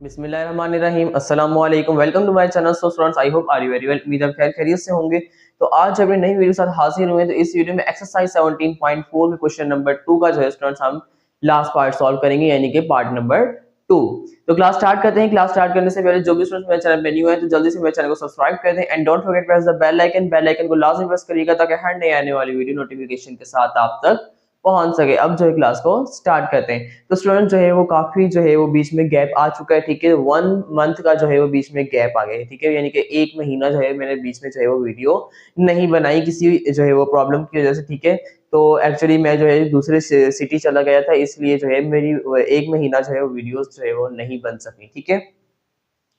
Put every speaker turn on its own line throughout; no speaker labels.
बिस्मिल्लाहिर्रहमानिर्रहीम अस्सलाम वालेकुम welcome to my channel. So students I hope are you very well. उम्मीद है खैर खैरियत से होंगे। तो आज जब नई वीडियो साथ हाजिर हुए, तो इस वीडियो में एक्सरसाइज 17.4 के क्वेश्चन नंबर 2 का जो है स्टूडेंट्स हम लास्ट पार्ट सॉल्व करेंगे, यानी कि पार्ट नंबर 2। तो क्लास स्टार्ट करते हैं। क्लास स्टार्ट करने से पहले जो भी स्टूडेंट्स मेरे चैनल पे न्यू है तो जल्दी से मेरे चैनल को सब्सक्राइब कर दें and don't forget press the bell icon को लाजमी प्रेस करिएगा ताकि हर नई आने वाली वीडियो नोटिफिकेशन के साथ आप तक पहुंच सके। अब जो है क्लास को स्टार्ट करते हैं। तो स्टूडेंट जो है वो काफी जो है वो बीच में गैप आ चुका है, ठीक है। 1 मंथ का जो है वो बीच में गैप आ गया है, ठीक है। यानी कि 1 महीना जो है मैंने बीच में जो है वो वीडियो नहीं बनाई किसी जो है वो प्रॉब्लम की वजह से, ठीक है। तो एक्चुअली मैं जो है दूसरे सिटी चला गया था, इसलिए जो है मेरी 1 महीना जो है वो वीडियोस जो है वो नहीं बन सकी, ठीक है।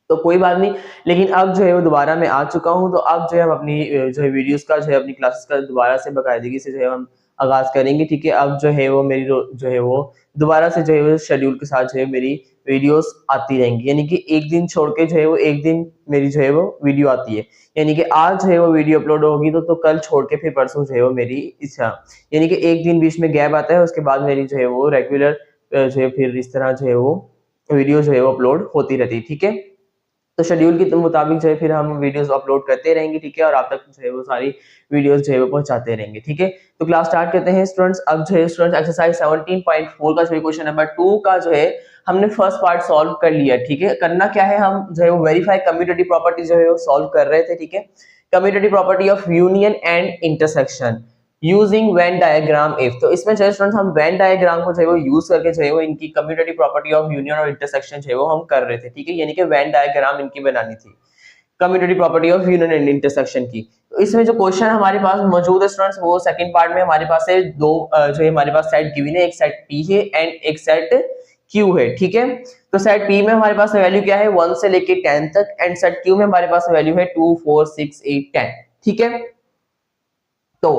तो कोई बात नहीं, लेकिन अब जो है वो दोबारा मैं आ चुका हूँ। तो अब जो है हम अपनी जो है वीडियोस का जो है अपनी क्लासेस का दोबारा से बाकायदगी से जो है हम आगाज करेंगे, ठीक है। अब जो है वो मेरी जो है वो दोबारा से जो है वो शेड्यूल के साथ जो है मेरी वीडियोस आती रहेंगी, यानी कि एक दिन छोड़ के जो है वो एक दिन मेरी जो है वो वीडियो आती है। यानी कि आज जो है वो वीडियो अपलोड होगी तो कल छोड़ के फिर परसों जो है वो मेरी इच्छा, यानी कि एक दिन बीच में गैप आता है, उसके बाद मेरी जो है वो रेगुलर जो है फिर इस तरह जो है वो वीडियो जो है वो अपलोड होती रहती है, ठीक है। तो शेड्यूल के मुताबिक जो है फिर हम वीडियोस अपलोड करते रहेंगे, ठीक है, और आप तक जो है वो सारी वीडियोस जो है वो पहुंचाते रहेंगे, ठीक है। तो क्लास स्टार्ट करते हैं स्टूडेंट्स। अब जो है स्टूडेंट्स एक्सरसाइज 17.4 का जो है क्वेश्चन नंबर 2 का जो है हमने फर्स्ट पार्ट सॉल्व कर लिया, ठीक है। करना क्या है, हम जो है वो वेरीफाई कम्यूटेटिव प्रॉपर्टी जो है वो सॉल्व कर रहे थे, ठीक है। Commutative property of union and intersection using Venn diagram if. तो इसमें जो है स्टूडेंट्स हम वेन डायग्राम को जो है वो यूज करके जो है वो इनकी कम्यूटेटिव प्रॉपर्टी ऑफ यूनियन और इंटरसेक्शन जो है वो हम कर रहे थे, ठीक है। यानी कि वेन डायग्राम इनकी बनानी थी commutative property of union and intersection की। तो इसमें जो क्वेश्चन हमारे पास मौजूद है स्टूडेंट्स, वो सेकंड पार्ट में हमारे पास है दो जो है हमारे पास सेट गिवन है, एक सेट पी है एंड एक सेट क्यू है, ठीक है। तो सेट पी में हमारे पास वैल्यू क्या है 1 से लेके 10 तक एंड सेट क्यू में हमारे पास वैल्यू है 2 4 6 8 10, ठीक है। तो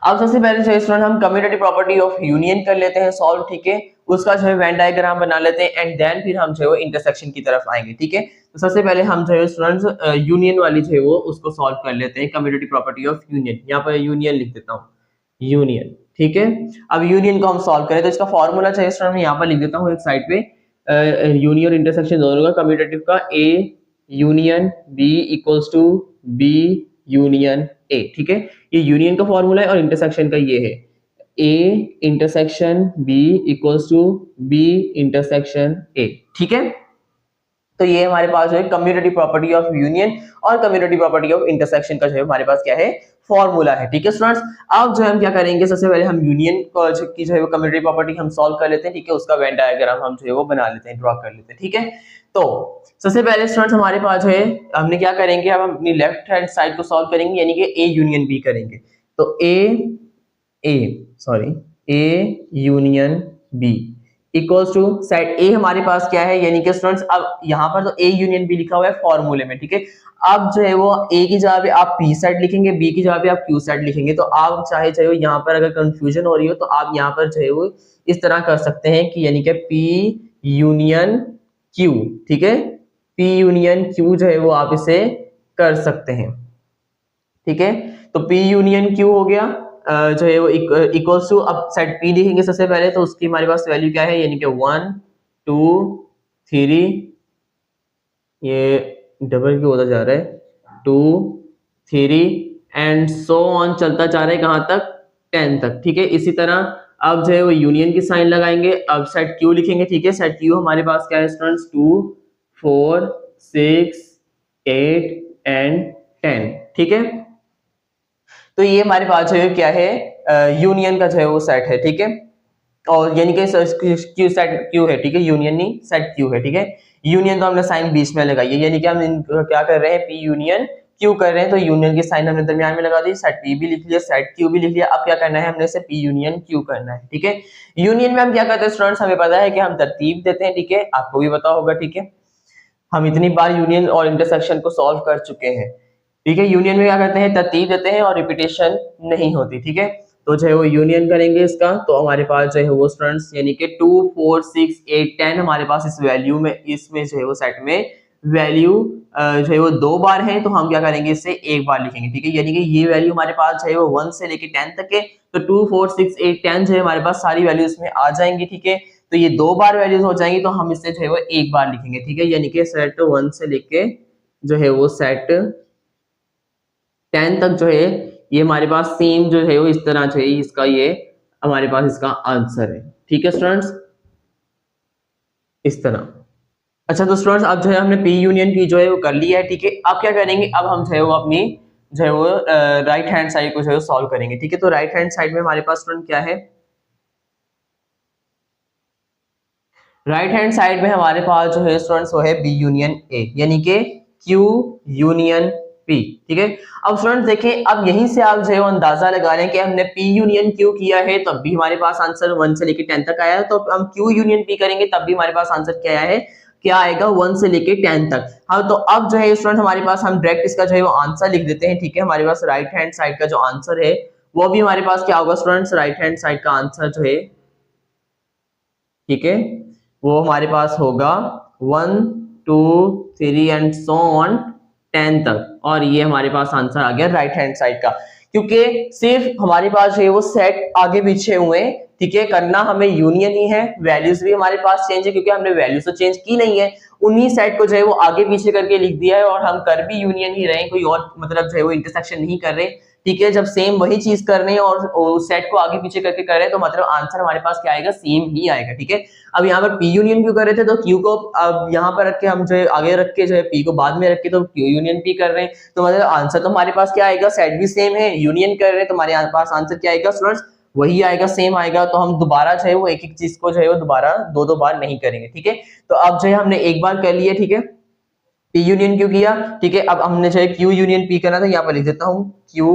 अब सबसे पहले जो स्टूडेंट हम कम्यूटेटिव प्रॉपर्टी ऑफ यूनियन कर लेते हैं सॉल्व, ठीक है। उसका जो है वेन डायग्राम बना लेते हैं एंड देन फिर हम जो है इंटरसेक्शन की तरफ आएंगे, ठीक है। तो सबसे पहले हम जो है स्टूडेंट्स यूनियन वाली जो है वो उसको सॉल्व कर लेते हैं, कम्यूटेटिव प्रॉपर्टी ऑफ यूनियन। यहाँ पर यूनियन लिख देता हूँ, यूनियन, ठीक है। अब यूनियन को हम सॉल्व करें तो इसका फॉर्मूला चाहिए स्टूडेंट, मैं यहाँ पर लिख देता हूँ एक साइड पे। यूनियन इंटरसेक्शन दोनों का कम्यूटेटिव का A union B equals to B union A, ठीक है। ये यूनियन का फॉर्मूला है और इंटरसेक्शन का ये है A intersection B equals to B intersection A, ठीक है। तो ये हमारे पास जो है कम्यूटेटिव प्रॉपर्टी ऑफ यूनियन और कम्यूटेटिव प्रॉपर्टी ऑफ इंटरसेक्शन का जो है हमारे पास क्या है फॉर्मूला है, ठीक है स्टूडेंट्स। अब जो है हम क्या करेंगे, सबसे पहले हम यूनियन की जो है वो कम्यूटेटिव प्रॉपर्टी हम सॉल्व कर लेते हैं, ठीक है। उसका वेन डायग्राम हम जो है वो बना लेते हैं, ड्रॉ कर लेते हैं, ठीक है। तो सबसे पहले स्टूडेंट्स हमारे पास जो है हमने क्या करेंगे, अब हम अपनी लेफ्ट हैंड साइड को सॉल्व करेंगे, यानी कि ए यूनियन बी करेंगे। तो A union B equals to set A हमारे पास क्या है, यानी कि स्टूडेंट्स अब यहाँ पर तो ए यूनियन बी लिखा हुआ है फॉर्मूले में, ठीक है। अब जो है वो ए की जगह पे आप पी सेट लिखेंगे, बी की जगह पे आप क्यू सेट लिखेंगे। तो आप चाहे यहाँ पर अगर कंफ्यूजन हो रही हो तो आप यहाँ पर जो है वो इस तरह कर सकते हैं कि यानी कि पी यूनियन क्यू, ठीक है। पी यूनियन क्यू जो है वो आप इसे कर सकते हैं, ठीक है। तो पी यूनियन क्यू हो गया जो है वो इक्वल्स टू, अब सेट पी लिखेंगे सबसे पहले, तो उसकी हमारे पास वैल्यू क्या है, यानी कि 1 2 3, ये डबल क्यों होता जा रहा है, 2 3 एंड सो ऑन चलता जा रहा है कहां तक 10 तक, ठीक है। इसी तरह अब जो है वो यूनियन की साइन लगाएंगे, अब सेट क्यू लिखेंगे, ठीक है। सेट क्यू हमारे पास क्या है स्टूडेंट्स 2 4 6 8 एंड 10, ठीक है। तो ये हमारे पास जो है क्या है यूनियन का जो है वो सेट है, ठीक है। और यानी कि क्यू सेट क्यू है, ठीक है, यूनियन नहीं सेट क्यू है, ठीक है। यूनियन तो हमने साइन बीच में लगाई है, यानी कि हम क्या कर रहे हैं, पी यूनियन क्यू कर रहे हैं, तो यूनियन की साइन हमने दरमियान में लगा दी, सेट पी भी लिख लिया, सेट क्यू भी लिख लिया। अब क्या करना है, हमने इसे पी यूनियन क्यू करना है, ठीक है। यूनियन में हम क्या करते हैं स्टूडेंट्स, हमें पता है कि हम तरतीब देते हैं, ठीक है, आपको भी पता होगा, ठीक है। हम इतनी बार यूनियन और इंटरसेक्शन को सॉल्व कर चुके हैं, ठीक है। यूनियन में क्या करते हैं, तरतीब देते हैं और रिपीटेशन नहीं होती, ठीक है। तो जो है वो यूनियन करेंगे इसका, तो हमारे पास जो है वो स्टूडेंट्स यानी कि 2 4 6 8 10 हमारे पास इस वैल्यू में, इसमें जो है वो सेट में वैल्यू जो है वो 2 बार है, तो हम क्या करेंगे, इससे 1 बार लिखेंगे, ठीक है। यानी कि ये वैल्यू हमारे पास जो है वो 1 से लेके 10 तक है, तो 2 4 6 8 10 जो है हमारे पास सारी वैल्यू इसमें आ जाएंगी, ठीक है। तो ये 2 बार वैल्यूज हो जाएंगी, तो हम इससे जो है वो एक बार लिखेंगे, ठीक है। यानी कि सेट 1 से लेके जो है वो सेट 10 तक जो है ये हमारे पास सेम जो है वो इस तरह जो है इसका ये हमारे पास इसका आंसर है, ठीक है स्टूडेंट्स, इस तरह। अच्छा तो स्टूडेंट्स अब जो है हमने पी यूनियन पी जो है वो कर लिया है, ठीक है। अब क्या करेंगे, अब हम जो है वो अपनी जो है वो राइट हैंड साइड को जो है सॉल्व करेंगे, ठीक है। तो राइट हैंड साइड में हमारे पास स्टूडेंट क्या है, राइट हैंड साइड में हमारे पास जो है स्टूडेंट्स वो है बी यूनियन ए, यानी कि क्यू यूनियन पी, ठीक है। अब स्टूडेंट्स देखें, अब यहीं से आप जो है वो अंदाजा लगा रहे हैं कि हमने पी यूनियन क्यू किया है तब भी हमारे पास आंसर 1 से लेके 10 तक आया है, तो हम क्यू यूनियन पी करेंगे तब भी हमारे पास आंसर क्या आया है, क्या आएगा 1 से लेके 10 तक। हाँ तो अब जो है स्टूडेंट हमारे पास हम डायरेक्ट इसका जो है वो आंसर लिख देते हैं, ठीक है। हमारे पास राइट हैंड साइड का जो आंसर है वो भी हमारे पास क्या होगा स्टूडेंट्स, राइट हैंड साइड का आंसर जो है, ठीक है, वो हमारे पास होगा 1 2 3 एंड सो ऑन 10 तक, और ये हमारे पास आंसर आ गया राइट हैंड साइड का। क्योंकि सिर्फ हमारे पास जो है वो सेट आगे पीछे हुए, ठीक है, करना हमें यूनियन ही है, वैल्यूज भी हमारे पास चेंज है क्योंकि हमने वैल्यूज तो चेंज की नहीं है, उन्हीं सेट को जो है वो आगे पीछे करके लिख दिया है, और हम कर भी यूनियन ही रहे, कोई और मतलब जो है वो इंटरसेक्शन नहीं कर रहे, ठीक है। जब सेम वही चीज कर रहे हैं और सेट को आगे पीछे करके कर रहे हैं तो मतलब आंसर हमारे पास क्या आएगा, सेम ही आएगा, ठीक है। अब यहाँ पर पी यूनियन क्यू कर रहे थे तो क्यू को अब यहाँ पर रख के हम जो है आगे रख के जो है पी को बाद में रख के तो क्यू यूनियन पी कर रहे हैं, तो मतलब आंसर तो हमारे पास क्या आएगा, सेट भी सेम है, यूनियन कर रहे हैं तो हमारे पास आंसर क्या आएगा स्टूडेंट्स, वही आएगा, सेम आएगा। तो हम दोबारा जो है वो एक एक चीज को जो है वो दोबारा दो बार नहीं करेंगे, ठीक है। तो अब जो है हमने एक बार कर लिया, ठीक है, पी यूनियन क्यू किया, ठीक है। अब हमने जो है क्यू यूनियन पी करना, तो यहाँ पर लिख देता हूँ क्यू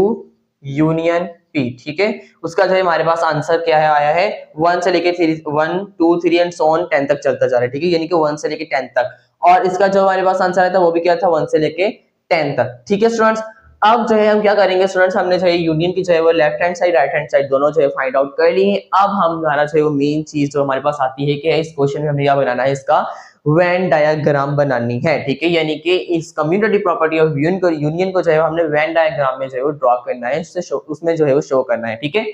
यूनियन पी, ठीक है। उसका जो है हमारे पास आंसर क्या है आया है 1 से लेके 1 2 3 एंड सो ऑन 10 तक चलता जा रहा है, ठीक है, यानी कि 1 से लेके 10 तक, और इसका जो हमारे पास आंसर आया था वो भी क्या था 1 से लेके 10 तक, ठीक है स्टूडेंट्स। अब जो है हम क्या करेंगे स्टूडेंट्स, हमने जो है यूनियन की जो है वो left hand side right hand side दोनों जो है फाइंड आउट कर ली है। अब हमारा जो है वो मेन चीज जो हमारे पास आती है कि इस क्वेश्चन में हमें क्या बनाना है, इसका वेन डायग्राम बनानी है, ठीक है, यानी कि इस कम्युनिटी प्रॉपर्टी ऑफ यूनियन को जो है हमने वेन डायग्राम में जो है वो ड्रॉ करना है, उसमें जो है वो शो करना है, ठीक है।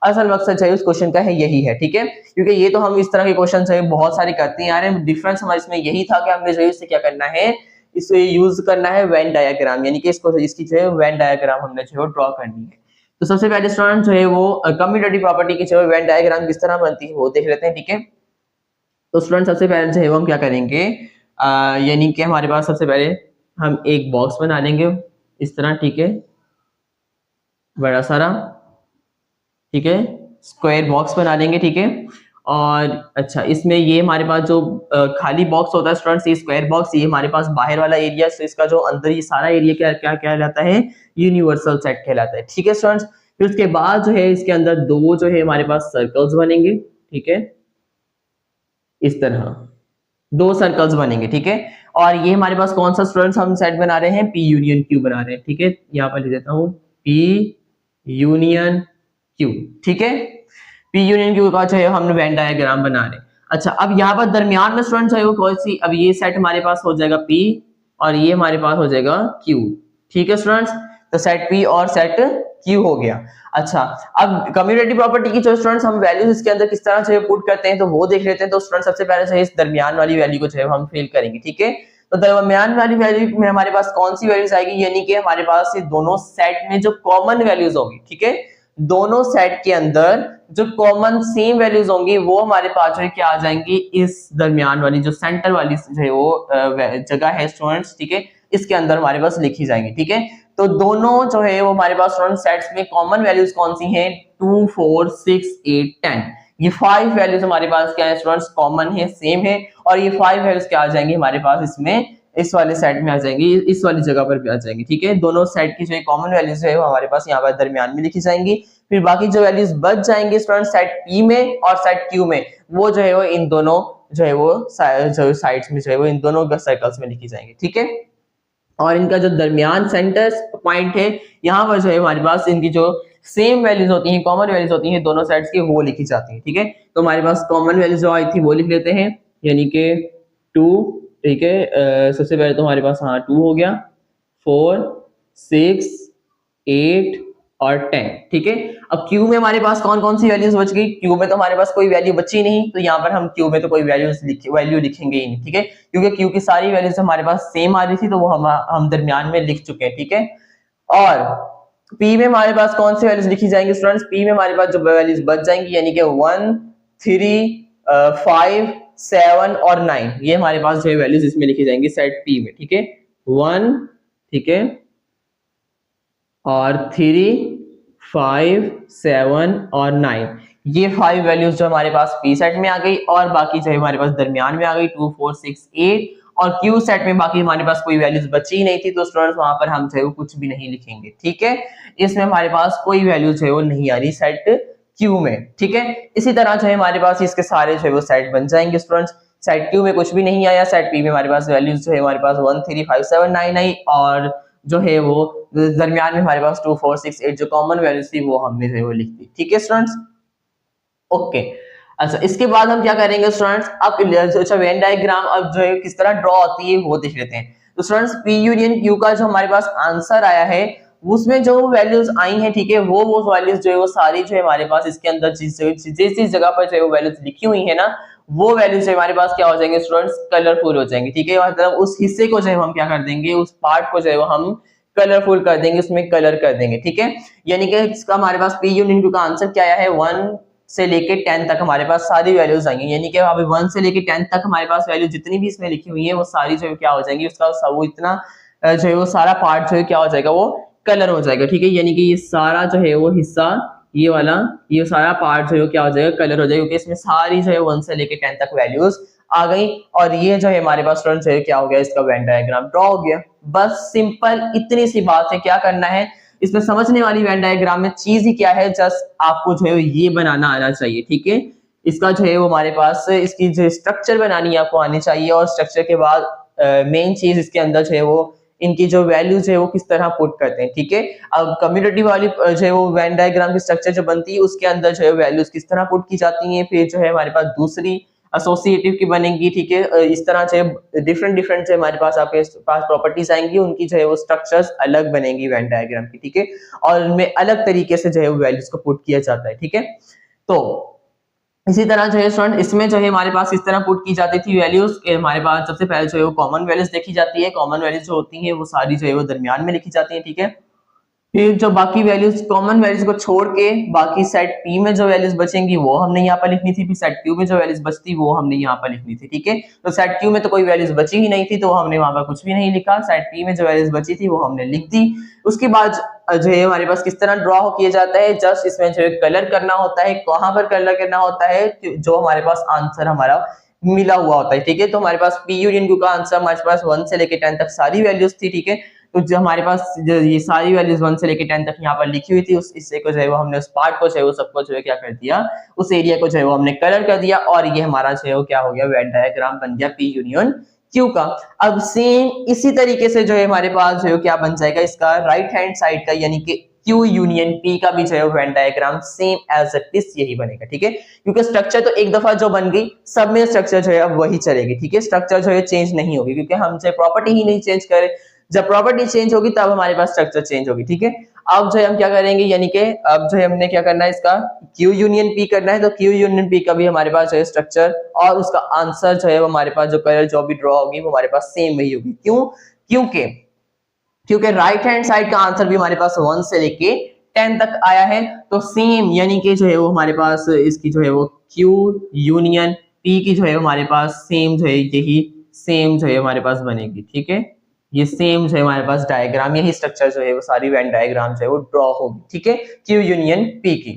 असल मकसद जो है उस क्वेश्चन का है यही है, ठीक है, क्योंकि ये तो हम इस तरह के क्वेश्चन जो है बहुत सारे करते हैं आ रहे हैं, डिफरेंस हमारे इसमें यही था कि हमने जो है इससे क्या करना है, इसे यूज करना है वेन डायग्राम, यानी कि इसको इसकी जो है वेन डायग्राम हमने जो है ड्रॉ करनी है। तो सबसे पहले स्टूडेंट जो है वो कम्युनिटी प्रॉपर्टी की जो है वेन डायग्राम किस तरह बनती है वो देख लेते हैं, ठीक है। तो स्टूडेंट सबसे पहले जो है वो हम क्या करेंगे, यानी कि हमारे पास सबसे पहले हम एक बॉक्स बना लेंगे इस तरह, ठीक है, बड़ा सारा, ठीक है, स्क्वायर बॉक्स बना लेंगे, ठीक है। और अच्छा इसमें ये हमारे पास जो खाली बॉक्स होता है स्टूडेंट्स, ये स्क्वायर बॉक्स, ये हमारे पास बाहर वाला एरिया, तो इसका जो अंदर ये सारा एरिया क्या क्या कहलाता है, यूनिवर्सल सेट कहलाता है, ठीक है स्टूडेंट्स। फिर उसके बाद जो है इसके अंदर दो जो है हमारे पास सर्कल्स बनेंगे, ठीक है, इस तरह दो सर्कल्स बनेंगे, ठीक है। और ये हमारे पास कौन सा स्टूडेंट्स हम सेट बना रहे हैं, पी यूनियन क्यू बना रहे हैं, ठीक है, यहाँ पर लिख देता हूँ पी यूनियन क्यू, ठीक है, पी यूनियन क्यू का जो है हमने वेन डायग्राम बना रहे हैं। अच्छा अब यहाँ पर दरमियान में स्टूडेंट्स है वो कौन सी, अब ये सेट हमारे पास हो जाएगा पी और ये हमारे पास हो जाएगा क्यू, ठीक है स्टूडेंट्स, तो सेट पी और सेट क्यू हो गया। अच्छा अब कम्युनिटी प्रॉपर्टी की जो स्टूडेंट्स हम वैल्यूज इसके अंदर किस तरह से पुट करते हैं तो वो देख लेते हैं। तो स्टूडेंट सबसे पहले जो है इस दरमियान वाली वैल्यू को जो है हम फिल करेंगे, ठीक है। तो दरमियान वाली वैल्यू में हमारे पास कौन सी वैल्यूज आएगी, यानी कि हमारे पास ये दोनों सेट में जो कॉमन वैल्यूज होगी, ठीक है, दोनों सेट के अंदर जो कॉमन सेम वैल्यूज होंगी वो हमारे पास जो है क्या आ जाएंगी, इस दरमियान वाली जो सेंटर वाली जो है वो जगह है स्टूडेंट्स, ठीक है, इसके अंदर हमारे पास लिखी जाएंगी, ठीक है। तो दोनों जो है वो हमारे पास स्टूडेंट सेट्स में कॉमन वैल्यूज कौन सी हैं, 2 4 6 8 10, ये 5 वैल्यूज हमारे पास क्या है स्टूडेंट्स, कॉमन है, सेम है, और ये 5 वैल्यूज क्या आ जाएंगी हमारे पास इसमें, इस वाले सेट में आ जाएंगी, इस वाली जगह पर भी आ जाएंगी, ठीक है। दोनों सेट की जो कॉमन वैल्यूज है वो हमारे पास यहाँ पर दरमियान में लिखी जाएंगी। फिर बाकी जो वैल्यूज बच जाएंगे स्टूडेंट सेट पी में और सेट क्यू में, वो जो है वो इन दोनों जो है वो जो साइड्स में जो है वो इन दोनों सर्कल्स में लिखी जाएंगी, ठीक है। और इनका जो दरमियान सेंटर पॉइंट है यहाँ पर जो है हमारे पास इनकी जो सेम वैल्यूज होती हैं, कॉमन वैल्यूज होती हैं दोनों साइड्स की, वो लिखी जाती हैं, ठीक है। तो हमारे पास कॉमन वैल्यूज जो आई थी वो लिख लेते हैं, यानी कि 2, ठीक है, सबसे पहले तो हमारे पास हाँ 2 हो गया, 4 6 8 और 10, ठीक है। अब क्यू में हमारे पास कौन कौन सी वैल्यूज बच गई? क्यू में तो हमारे पास कोई वैल्यू बची नहीं, तो यहाँ पर हम क्यू में तो कोई वैल्यू लिखेंगे ही नहीं, ठीक है, क्योंकि क्यू की सारी वैल्यूज हमारे पास सेम आ रही थी, तो वो हम दरमियान में लिख चुके हैं, ठीक है। और पी में हमारे पास कौन सी वैल्यूज लिखी जाएंगी स्टूडेंट्स? पी में हमारे पास जो वैल्यूज बच जाएंगी यानी कि 1, 3, 5, 7 और 9, ये हमारे पास जो वैल्यूज इसमें लिखी जाएंगी सेट पी में, ठीक है। 1, ठीक है, और 3, 5, 7 और 9, ये 5 वैल्यूज जो हमारे पास पी सेट में आ गई, और बाकी जो है हमारे पास दरमियान में आ गई 2, 4, 6, 8, और क्यू सेट में बाकी हमारे पास कोई वैल्यूज बची ही नहीं थी, तो स्टूडेंट्स वहां पर हम जो है वो कुछ भी नहीं लिखेंगे, ठीक है। इसमें हमारे पास कोई वैल्यू जो है वो नहीं आ रही सेट क्यू में, ठीक है। इसी तरह जो है हमारे पास इसके सारे जो है वो सेट बन जाएंगे स्टूडेंट्स। सेट क्यू में कुछ भी नहीं आया, सेट पी में हमारे पास वैल्यूज जो है हमारे पास 1, 3, 5, 7, 9 आई, और जो है वो दरमियान में हमारे पास 2, 4, 6, 8 जो कॉमन वैल्यूज थी वो हमने जो है वो लिख दी, ठीक है स्टूडेंट्स। ओके, अच्छा इसके बाद हम क्या करेंगे स्टूडेंट्स? अब अच्छा वेन डायग्राम अब जो है किस तरह ड्रॉ होती है वो देख लेते हैं। तो स्टूडेंट्स पी यूनियन क्यू का जो हमारे पास आंसर आया है उसमें जो वैल्यूज आई हैं, ठीक है, वो वैल्यूज जो है वो सारी जो है हमारे पास इसके अंदर जिस जगह पर जो है वो वैल्यूज लिखी हुई है ना, वो वैल्यूज हमारे पास क्या हो जाएंगे स्टूडेंट्स? कलरफुल हो जाएंगे, ठीक है। मतलब उस हिस्से को जो है हम क्या कर देंगे, उस पार्ट को जो है वो हम कलरफुल कर देंगे, उसमें कलर कर देंगे, ठीक है। यानी कि इसका हमारे पास पी यूनियन क्यू का आंसर क्या आया है? 1 से लेके 10 तक हमारे पास सारी वैल्यूज आएंगी, यानी कि अभी 1 से लेके 10 तक हमारे पास वैल्यू जितनी भी इसमें लिखी हुई है वो सारी जो है क्या हो जाएंगी, उसका वो इतना जो है वो सारा पार्ट जो है क्या हो जाएगा, वो कलर हो जाएगा, ठीक है। यानी कि ये सारा जो है वो हिस्सा, ये वाला, ये सारा पार्ट जो है क्या हो जाएगा, कलर हो जाएगा, क्योंकि इसमें सारी जो है 1 से लेके 10 तक वैल्यूज आ गई, और ये जो है हमारे पास स्टूडेंट्स है क्या हो गया, इसका वेन डायग्राम ड्रॉ हो गया। बस सिंपल इतनी सी बात है। क्या करना है इसमें समझने वाली वेन डायग्राम में चीज ही क्या है, जस्ट आपको जो है ये बनाना आना चाहिए, ठीक है। इसका जो है वो हमारे पास इसकी जो स्ट्रक्चर बनानी आपको आनी चाहिए, और स्ट्रक्चर के बाद मेन चीज इसके अंदर जो है वो इनकी जो वैल्यूज है वो किस तरह पुट करते हैं, ठीक है। अब कम्युनिटी वाली जो है वो वेन डायग्राम की स्ट्रक्चर जो बनती है उसके अंदर जो है वैल्यूज किस तरह पुट की जाती हैं, फिर जो है हमारे पास दूसरी एसोसिएटिव की बनेगी, ठीक है। इस तरह से डिफरेंट डिफरेंट से हमारे पास आपके पास प्रॉपर्टीज आएंगी, उनकी जो है वो स्ट्रक्चर्स अलग बनेंगी वेन डायग्राम की, ठीक है, और उनमें अलग तरीके से जो है वैल्यूज को पुट किया जाता है, ठीक है। तो इसी तरह जो है स्टूडेंट इसमें जो है हमारे पास इस तरह पुट की जाती थी वैल्यूज, हमारे पास सबसे पहले जो है वो कॉमन वैल्यूज देखी जाती है, कॉमन वैल्यूज जो होती हैं वो सारी जो है वो दरमियान में लिखी जाती है, ठीक है। फिर जो बाकी वैल्यूज कॉमन वैल्यूज को छोड़ के बाकी सेट पी में जो वैल्यूज बचेंगी वो हमने यहाँ पर लिखनी थी, फिर सेट क्यू में जो वैल्यूज बचती वो हमने यहाँ पर लिखनी थी, ठीक है। तो सेट क्यू में तो कोई वैल्यूज बची ही नहीं थी, तो हमने वहां पर कुछ भी नहीं लिखा। सेट पी में जो वैल्यूज बची थी वो हमने लिख दी। उसके बाद जो है हमारे पास किस तरह ड्रॉ किया जाता है, जस्ट इसमें जो है कलर करना होता है। कहाँ पर कलर करना होता है? जो हमारे पास आंसर हमारा मिला हुआ होता है, ठीक है। तो हमारे पास पी यूनियन क्यू का आंसर हमारे पास 1 से लेके 10 तक सारी वैल्यूज थी, ठीक है। तो जो हमारे पास जो ये सारी वैल्यूज 1 से लेके 10 तक यहाँ पर लिखी हुई थी, उस हिस्से को जो है वो हमने उस पार्ट को जो है वो सबको जो है क्या कर दिया, उस एरिया को जो है वो हमने कलर कर दिया, और ये हमारा जो है वो क्या हो गया, वेन डायग्राम बन गया पी यूनियन क्यू का। अब सेम इसी तरीके से जो है हमारे पास जो है क्या बन जाएगा इसका राइट हैंड साइड का, यानी कि क्यू यूनियन पी का भी जो है Venn diagram same as it is यही बनेगा, ठीक है। क्योंकि स्ट्रक्चर तो एक दफा जो बन गई सब में स्ट्रक्चर जो है अब वही चलेगी, ठीक है। स्ट्रक्चर जो है चेंज नहीं होगी, क्योंकि हम जो प्रॉपर्टी ही नहीं चेंज करें। जब प्रॉपर्टी चेंज होगी तब हमारे पास स्ट्रक्चर चेंज होगी, ठीक है। अब जो है हम क्या करेंगे, यानी कि अब जो है हमने क्या करना है, इसका क्यू यूनियन पी करना है, तो क्यू यूनियन पी का भी हमारे पास जो है स्ट्रक्चर और उसका आंसर जो है वो हमारे पास जो कलर जो भी ड्रॉ होगी वो हमारे पास सेम वही होगी। क्यों? क्योंकि राइट हैंड साइड का आंसर भी हमारे पास 1 से लेके 10 तक आया है, तो सेम यानी कि जो है वो हमारे पास इसकी जो है वो क्यू यूनियन पी की जो है हमारे पास सेम जो है यही सेम जो है हमारे पास बनेगी, ठीक है। ये सेम जो है हमारे पास डायग्राम, यही स्ट्रक्चर जो है वो सारी वेन डायग्राम जो है वो ड्रॉ होगी, ठीक है, क्यू यूनियन पी की।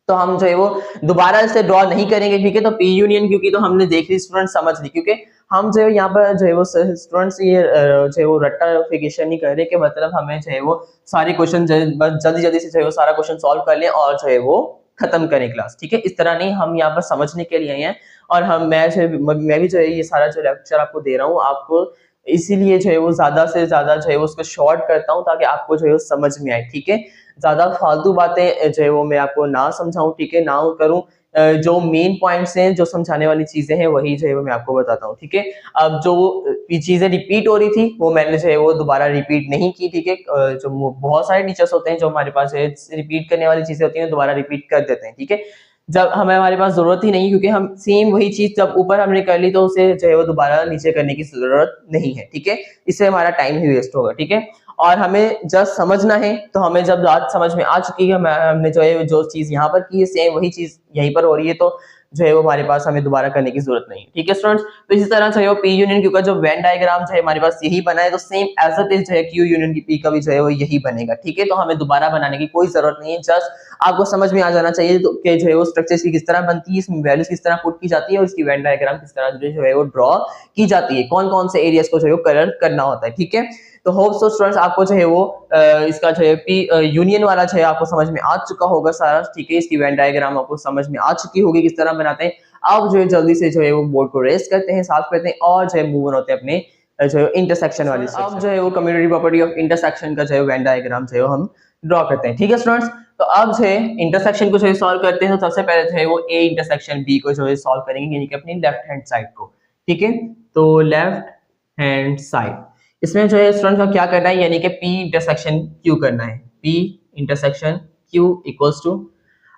तो हम जो है वो दोबारा इसे ड्रॉ नहीं करेंगे, ठीक है। तो पी यूनियन क्योंकि तो हमने देख ली स्टूडेंट, समझ ली, क्योंकि हम जो है यहाँ पर जो है वो स्टूडेंट्स ये जो है वो रट्टाफिकेशन नहीं कर रहे कि मतलब हमें जो है वो सारे क्वेश्चन जल्दी जल्दी से जो है वो सारा क्वेश्चन सॉल्व कर लें और जो है वो खत्म करें क्लास, ठीक है। इस तरह नहीं, हम यहाँ पर समझने के लिए हैं, और मैं भी जो है ये सारा जो लेक्चर आपको दे रहा हूँ आपको इसीलिए जो है वो ज्यादा से ज्यादा जो है वो उसको शॉर्ट करता हूँ ताकि आपको जो है वो समझ में आए, ठीक है। ज्यादा फालतू बातें जो है वो मैं आपको ना समझाऊं, ठीक है, ना करूं, जो मेन पॉइंट्स हैं, जो समझाने वाली चीजें हैं, वही जो है वो मैं आपको बताता हूँ, ठीक है। अब जो चीजें रिपीट हो रही थी वो मैंने जो है वो दोबारा रिपीट नहीं की, ठीक है। जो बहुत सारे टीचर्स होते हैं जो हमारे पास है रिपीट करने वाली चीजें होती हैं दोबारा रिपीट कर देते हैं, ठीक है। जब हमें हमारे पास जरूरत ही नहीं, क्योंकि हम सेम वही चीज जब ऊपर हमने कर ली तो उसे जो है वो दोबारा नीचे करने की जरूरत नहीं है, ठीक है। इससे हमारा टाइम ही वेस्ट होगा, ठीक है। और हमें जस्ट समझना है, तो हमें जब बात समझ में आ चुकी है, हमने जो है जो चीज यहाँ पर की है सेम वही चीज यहीं पर हो रही है, तो जो है वो हमारे पास हमें दोबारा करने की जरूरत नहीं है, ठीक है स्टूडेंट्स। तो इसी तरह जो है पी यूनियन क्यू का जो वेन डायग्राम जो है हमारे पास यही बना है, तो सेम एज इट इज जो है क्यू यूनियन की पी का भी जो है वो यही बनेगा, ठीक है। तो हमें दोबारा बनाने की कोई जरूरत नहीं है, जस्ट आपको समझ में आ जाना चाहिए तो कि जो है वो स्ट्रक्चर की किस तरह बनती है, इसमें वैल्यूज किस तरह पुट की जाती है और इसकी वेन डायग्राम किस तरह जो है वो ड्रॉ की जाती है, कौन कौन से एरियाज को जो है वो कलर करना होता है, ठीक है। तो होप सो स्टूडेंट्स आपको जो है वो इसका जो है पी यूनियन वाला जो है आपको समझ में आ चुका होगा सारा, ठीक है। इसकी वेन डायग्राम आपको समझ में आ चुकी होगी किस तरह बनाते हैं। आप जो है जल्दी से जो है वो बोर्ड को रेस्ट करते हैं, साफ करते हैं और जो है मूव ऑन होते हैं अपने जो है इंटरसेक्शन वाली। अब जो है वो कम्युनिटी प्रॉपर्टी ऑफ इंटरसेक्शन का जो है वेन डायग्राम जो है हम ड्रॉ करते हैं, ठीक है स्टूडेंट्स। तो अब जो है इंटरसेक्शन को जो है सॉल्व करते हैं, तो सबसे पहले जो है वो ए इंटरसेक्शन बी को जो है सॉल्व करेंगे, यानी कि अपनी लेफ्ट हैंड साइड को, ठीक है। तो लेफ्ट हैंड साइड इसमें जो है स्टूडेंट का क्या करना है, यानी कि P इंटरसेक्शन Q करना है। P intersection Q equals to,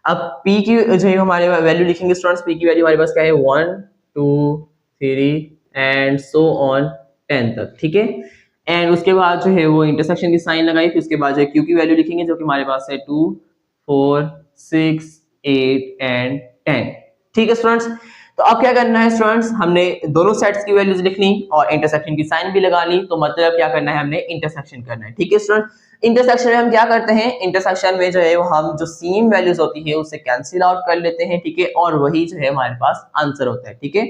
अब P की जो है हमारे वैल्यू लिखेंगे स्टूडेंट्स। P की वैल्यू हमारे पास क्या है 1 2 3 एंड सो ऑन 10 तक, ठीक है। एंड उसके बाद जो है वो इंटरसेक्शन की साइन लगाई, फिर उसके बाद जो है Q की वैल्यू लिखेंगे जो कि हमारे पास है 2 4 6 8 एंड 10, ठीक है स्टूडेंट्स। तो अब क्या करना है स्टूडेंट्स, हमने दोनों सेट्स की वैल्यूज लिख ली और इंटरसेक्शन की साइन भी लगा ली, तो मतलब क्या करना है, हमने इंटरसेक्शन करना है, ठीक है स्टूडेंट। इंटरसेक्शन में हम क्या करते हैं, इंटरसेक्शन में जो है वो हम जो सेम वैल्यूज होती है उससे कैंसिल आउट कर लेते हैं, ठीक है, और वही जो है हमारे पास आंसर होता है, ठीक है।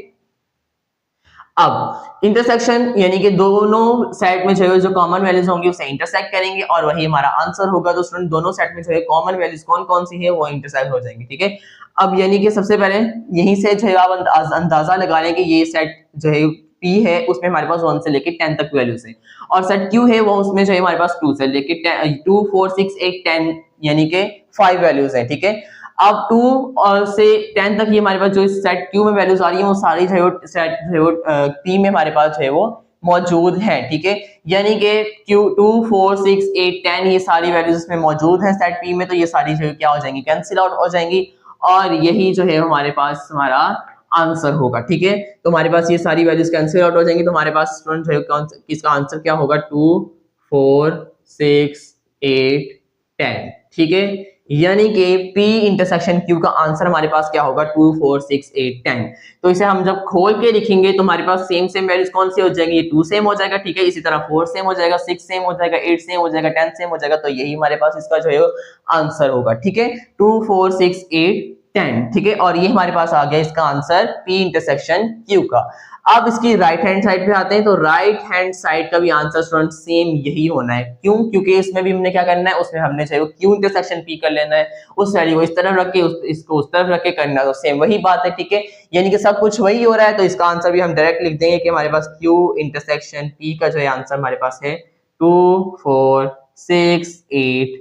अब इंटरसेक्शन यानी कि दोनों सेट में जो है जो कॉमन वैल्यूज होंगी उसे इंटरसेक्ट करेंगे और वही हमारा आंसर होगा। तो स्टूडेंट दोनों सेट में जो है कॉमन वैल्यूज कौन कौन सी है वो इंटरसेक्ट हो जाएंगी, ठीक है। अब यानी कि सबसे पहले यहीं से जो है आप अंदाजा लगा लें कि ये सेट जो है P है उसमें हमारे पास 1 से लेके 10 तक वैल्यूज है, और सेट Q है वो उसमें जो है हमारे पास 2 से लेके 2 4 6 8 10 यानी कि 5 वैल्यूज है, ठीक है। अब 2 और से 10 तक ये हमारे पास जो सेट Q में वैल्यूज आ रही है वो सारी जो है सेट जो है P में हमारे पास जो है वो मौजूद है, ठीक है। यानी कि Q 2 4 6 8 10 ये सारी वैल्यूज इसमें मौजूद हैं सेट P में, तो ये सारी जो है क्या हो जाएंगी, कैंसिल आउट हो जाएंगी और यही जो है हमारे पास हमारा आंसर होगा, ठीक है। तो हमारे पास ये सारी वैल्यूज कैंसिल आउट हो जाएंगी, तो हमारे पास स्टूडेंट जो है इसका आंसर क्या होगा 2 4 6 8 10, ठीक है। यानी कि P इंटरसेक्शन Q का आंसर हमारे पास क्या होगा 2 4 6 8 10। तो इसे हम जब खोल के लिखेंगे तो हमारे पास सेम सेम वैल्यूज कौन सी हो जाएंगी, ये 2 सेम हो जाएगा, ठीक है। इसी तरह 4 सेम हो जाएगा, 6 सेम हो जाएगा, 8 सेम हो जाएगा, 10 सेम हो जाएगा, तो यही हमारे पास इसका जो है आंसर होगा, ठीक है। 2 4 6 8 10, ठीक है। और ये हमारे पास आ गया इसका आंसर P इंटरसेक्शन Q का। अब इसकी राइट हैंड साइड पे आते हैं, तो राइट हैंड साइड का भी आंसर स्टूडेंट सेम यही होना है। क्यों? क्योंकि इसमें भी हमने क्या करना है, उसमें हमने चाहे Q इंटरसेक्शन P कर लेना है, उस वैल्यू को इस तरफ रख के इसको उस तरफ रख के करना, तो सेम वही बात है, ठीक है। यानी कि सब कुछ वही हो रहा है, तो इसका आंसर भी हम डायरेक्ट लिख देंगे कि हमारे पास Q इंटरसेक्शन P का जो है आंसर हमारे पास है 2 4 6 8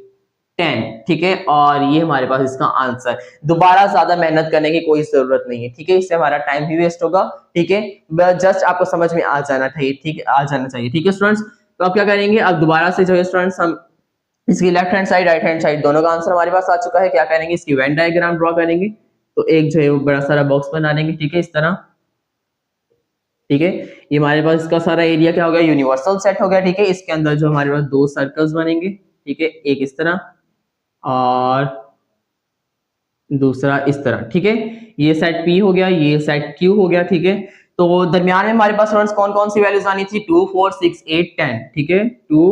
10, ठीक है। और ये हमारे पास इसका आंसर, दोबारा ज्यादा मेहनत करने की कोई जरूरत नहीं है, ठीक है। इससे हमारा टाइम भी वेस्ट होगा, ठीक है। जस्ट आपको समझ में आ जाना चाहिए, ठीक है, आ जाना चाहिए, ठीक है स्टूडेंट्स। तो अब क्या करेंगे, अब दोबारा से जो है स्टूडेंट्स हम इसकी left hand side right hand side दोनों का आंसर हमारे पास आ चुका है। क्या करेंगे, इसकी वेन डायग्राम ड्रॉ करेंगे। तो एक जो है वो बड़ा सारा बॉक्स बना लेंगे, ठीक है, इस तरह, ठीक है। ये हमारे पास इसका सारा एरिया क्या हो गया, यूनिवर्सल सेट हो गया, ठीक है। इसके अंदर जो हमारे पास 2 सर्कल्स बनेंगे, ठीक है, एक इस तरह और दूसरा इस तरह, ठीक है। ये सेट P हो गया, ये सेट Q हो गया, ठीक है। तो दरमियान में हमारे पास स्टूडेंट्स कौन कौन सी वैल्यूज आनी थी, 2 4 6 8 10, ठीक है, 2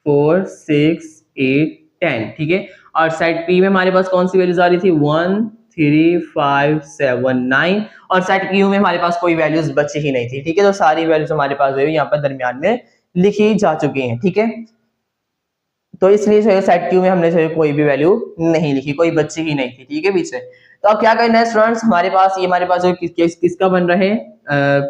4 6 8 10, ठीक है। और सेट P में हमारे पास कौन सी वैल्यूज आ रही थी, 1 3 5 7 9, और सेट Q में हमारे पास कोई वैल्यूज बची ही नहीं थी, ठीक है। तो सारी वैल्यूज हमारे पास जो है यहाँ पर दरमियान में लिखी जा चुकी हैं, ठीक है। तो इसलिए जो है सेट Q में हमने जो है कोई भी वैल्यू नहीं लिखी, कोई बच्ची ही नहीं थी, ठीक है, पीछे। तो अब क्या करना है स्टूडेंट्स, हमारे पास ये हमारे पास जो किसका बन रहा है,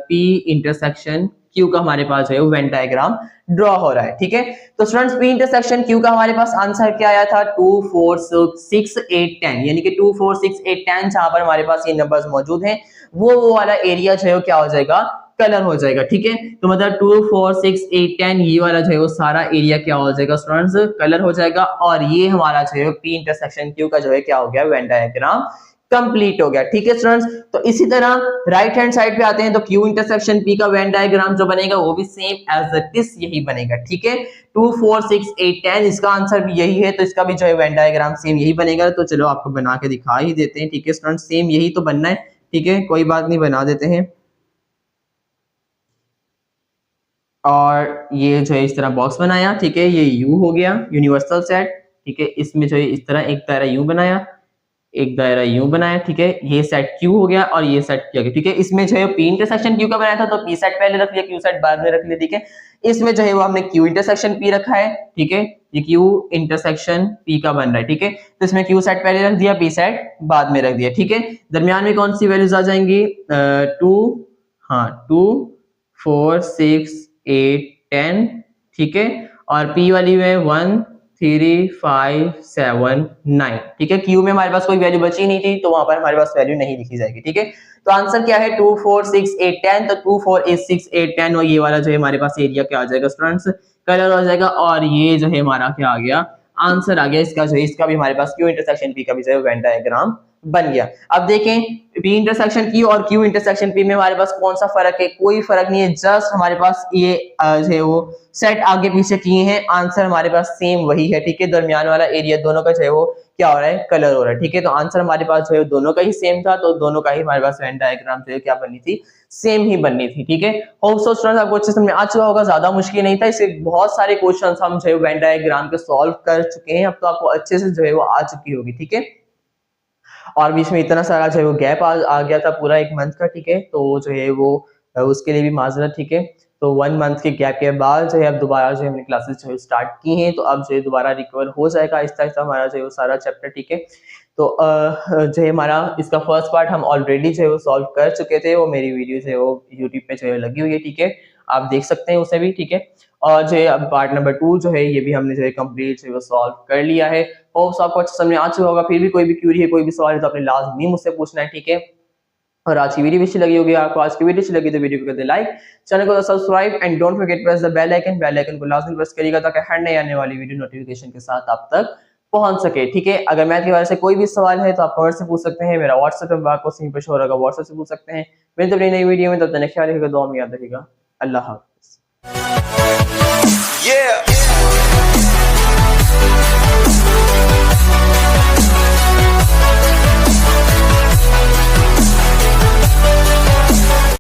P इंटरसेक्शन क्यू का हमारे पास जो है वेन डायग्राम ड्रॉ हो रहा है। ठीक है, तो स्टूडेंट्स पी इंटरसेक्शन क्यू का हमारे पास आंसर क्या आया था 2 4 6 8 10, यानी कि 2 4 6 8 10 जहां पर हमारे पास ये नंबर्स मौजूद हैं वो वाला एरिया जो है क्या हो जाएगा, कलर हो जाएगा। ठीक है, तो मतलब 2 4 6 8 10 ये वाला जो है वो सारा एरिया क्या हो जाएगा स्टूडेंट्स, कलर हो जाएगा। और ये हमारा जो है पी इंटरसेक्शन क्यू का जो है क्या हो गया, वेन डायग्राम कंप्लीट हो गया। ठीक है स्टूडेंट्स, तो इसी तरह राइट हैंड साइड पे आते हैं तो क्यू इंटरसेक्शन पी का वेन डायग्राम जो बनेगा वो भी सेम एज इट इज यही बनेगा। ठीक है, 2 4 6 8 10 इसका आंसर भी यही है, तो इसका भी जो है वेन डायग्राम सेम यही बनेगा। तो चलो आपको बना के दिखा ही देते हैं। ठीक है स्टूडेंट्स, सेम यही तो बनना है। ठीक है, कोई बात नहीं, बना देते हैं। और ये जो है इस तरह बॉक्स बनाया। ठीक है, ये यू हो गया, यूनिवर्सल सेट। ठीक है, इसमें जो है इस तरह एक दायरा यू बनाया, एक दायरा यूं बनाया। ठीक है, ये सेट क्यू हो गया और ये सेट किया गया। ठीक है, इसमें जो है पी इंटरसेक्शन क्यू का बनाया था तो पी सेट पहले रख लिया, क्यू सेट बाद में रख लिया। ठीक है, इसमें जो है वो हमने क्यू इंटरसेक्शन पी रखा है। ठीक है, ये क्यू इंटरसेक्शन पी का बन रहा है। ठीक है, तो इसमें क्यू सेट पहले रख दिया, पी सेट बाद में रख दिया। ठीक है, दरमियान में कौन सी वैल्यूज आ जाएंगी, 2 4 6 8 10। ठीक है, और पी वाली में 1 3 5 7 9। ठीक है, क्यू में हमारे पास कोई वैल्यू बची नहीं थी तो वहां पर हमारे पास वैल्यू नहीं लिखी जाएगी। ठीक है, तो आंसर क्या है 2 4 6 8 10। तो 2 4 6 8 10 और ये वाला जो है हमारे पास एरिया क्या आ जाएगा स्टूडेंट्स, कलर हो जाएगा। और ये जो है हमारा क्या आ गया, आंसर आ गया इसका जो है, इसका भी हमारे पास क्यू इंटरसेक्शन पी का भी जो है वेन डायग्राम बन गया। अब देखें पी इंटरसेक्शन क्यू और क्यू इंटरसेक्शन पी में हमारे पास कौन सा फर्क है, कोई फर्क नहीं है। जस्ट हमारे पास ये जो है वो सेट आगे पीछे किए हैं, आंसर हमारे पास सेम वही है। ठीक है, दरमियान वाला एरिया दोनों का जो है वो क्या हो रहा है, कलर हो रहा है। ठीक है, तो आंसर हमारे पास जो है दोनों का ही सेम था, तो दोनों का ही हमारे पास वेन डायग्राम जो है क्या बननी थी, सेम ही बननी थी। ठीक है, होप सो स्टूडेंट्स आपको अच्छे समझ में आ चुका होगा, ज्यादा मुश्किल नहीं था। इससे बहुत सारे क्वेश्चंस हम जो है वेन डायग्राम के सॉल्व कर चुके हैं, अब तो आपको अच्छे से जो है वो आ चुकी होगी। ठीक है, और बीच में इतना सारा जो है वो गैप आ गया था पूरा 1 मंथ का। ठीक है, तो जो है वो उसके लिए भी माजरत। ठीक है, तो 1 मंथ के गैप के बाद जो है अब दोबारा जो है हमने क्लासेस जो है स्टार्ट की हैं, तो अब जो है दोबारा रिकवर हो जाएगा आहिस्ता आहिस्ता हमारा जो है वो सारा चैप्टर। ठीक है, तो जो है हमारा इसका फर्स्ट पार्ट हम ऑलरेडी जो है वो सॉल्व कर चुके थे, वो मेरी वीडियो जो है वो यूट्यूब पे जो है लगी हुई है। ठीक है, आप देख सकते हैं उसे भी। ठीक है, और जो है अब पार्ट नंबर 2 जो है ये भी हमने जो है कंप्लीट जो है वो सॉल्व कर लिया है। होप आपको अच्छा समझ में आ चुका होगा। फिर भी कोई भी क्यूरी है, कोई भी सवाल है तो आपने लाजमी मुझसे पूछना है। ठीक है, और आज की वीडियो अच्छी लगी होगी आपको, आज की वीडियो अच्छी लगी तो वीडियो को कर दे लाइक, चैनल को subscribe and don't forget press the bell icon को लाजमी प्रेस करिएगा ताकि हर नई आने वाली वीडियो नोटिफिकेशन के साथ आप तक पहुंच सके। ठीक है, अगर मैथ के बारे से कोई भी सवाल है तो आप कमेंट से पूछ सकते हैं, मेरा व्हाट्सएप नंबर आपको स्क्रीन पर शो होगा, व्हाट्सएप से पूछ सकते हैं। मिलते हैं नई वीडियो में, तब तक ख्याल रखिएगा, दुआ में याद रखिएगा। अल्लाह हाफ़िज़।